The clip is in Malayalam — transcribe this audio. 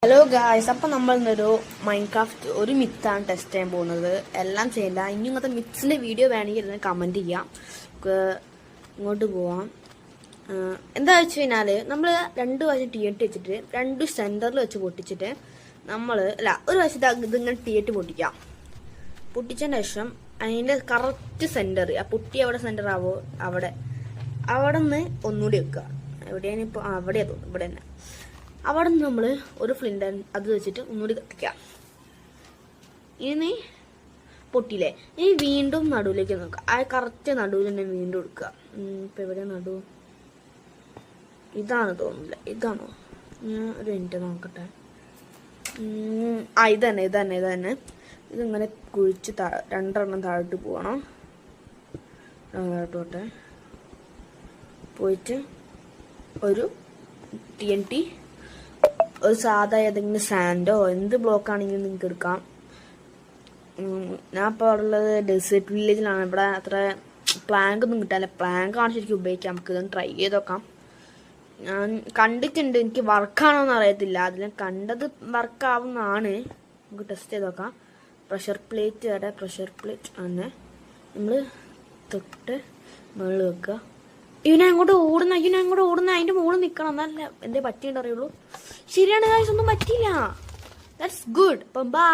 ഹലോ ഗായ്സ്, അപ്പം നമ്മൾ ഇന്നൊരു മൈൻക്രാഫ്റ്റ് ഒരു മിത്താണ് ടെസ്റ്റ് ചെയ്യാൻ പോകുന്നത്. എല്ലാം ചെയ്യില്ല. ഇനി ഇങ്ങനത്തെ മിക്സിൻ്റെ വീഡിയോ വേണമെങ്കിൽ കമൻറ്റ് ചെയ്യാം. നമുക്ക് ഇങ്ങോട്ട് പോവാം. എന്താ വെച്ച് കഴിഞ്ഞാൽ നമ്മൾ 2 വശം TNT വെച്ചിട്ട് 2 സെൻറ്ററിൽ വെച്ച് പൊട്ടിച്ചിട്ട് ഒരു വശത്ത് ഇതിങ്ങനെ TNT പൊട്ടിക്കാം. പൊട്ടിച്ചതിന് ശേഷം അതിൻ്റെ കറക്റ്റ് സെൻറ്റർ, ആ പൊട്ടി എവിടെ സെൻറ്റർ ആവോ അവിടെ നിന്ന് ഒന്നുകൂടി വെക്കുക. എവിടെയാണ് ഇപ്പോൾ? അവിടെയാണ് തോന്നുന്നു, ഇവിടെ തന്നെ. അവിടെ നിന്ന് നമ്മൾ ഒരു ഫ്ലിൻ്റ് അത് വെച്ചിട്ട് ഒന്നുകൂടി കത്തിക്കാം. ഇനി പൊട്ടിയില്ലേ, ഇനി വീണ്ടും നടുവിലേക്ക് നോക്കുക. ആ കറക്റ്റ് നടുവിൽ തന്നെ വീണ്ടും എടുക്കുക. ഇപ്പം എവിടെ നടു? ഇതാണ് തോന്നില്ല, ഇതാണോ? ഞാൻ ഒരു മിനിറ്റ് നോക്കട്ടെ. ഇത് തന്നെ. ഇതിങ്ങനെ കുഴിച്ച് 2 എണ്ണം താഴോട്ട് പോകണം. താഴോട്ടെ പോയിട്ട് ഒരു TNT, ഒരു സാധാ ഏതെങ്കിലും സാൻഡോ എന്ത് ബ്ലോക്ക് ആണെങ്കിലും നിങ്ങൾക്ക് എടുക്കാം. ഞാൻ ഇപ്പോൾ അവിടെ ഉള്ളത് ഡെസേർട്ട് വില്ലേജിലാണ്. ഇവിടെ അത്ര പ്ലാങ്ക് ഒന്നും കിട്ടാനില്ല. പ്ലാങ്കാണ് ശരിക്കും ഉപയോഗിക്കാം. നമുക്ക് ഇതൊന്ന് ട്രൈ ചെയ്ത് നോക്കാം. ഞാൻ കണ്ടിട്ടുണ്ട്, എനിക്ക് വർക്കാണോ എന്ന് അറിയത്തില്ല. അതിൽ കണ്ടത് വർക്കാവുന്നതാണ്. നമുക്ക് ടെസ്റ്റ് ചെയ്ത് നോക്കാം. പ്രഷർ പ്ലേറ്റ് ആണ് നമ്മൾ തൊട്ട് മുകളിൽ വെക്കുക. ഇവനെ അങ്ങോട്ട് ഓടുന്ന അതിൻ്റെ മുകളിൽ നിൽക്കണം, എന്നല്ല എന്തേ പറ്റിയിട്ട് അറിയുള്ളൂ. ശരിയാണ് ഗായ്സ്, ഒന്നും പറ്റിയില്ല. That's good. അപ്പം ബൈ.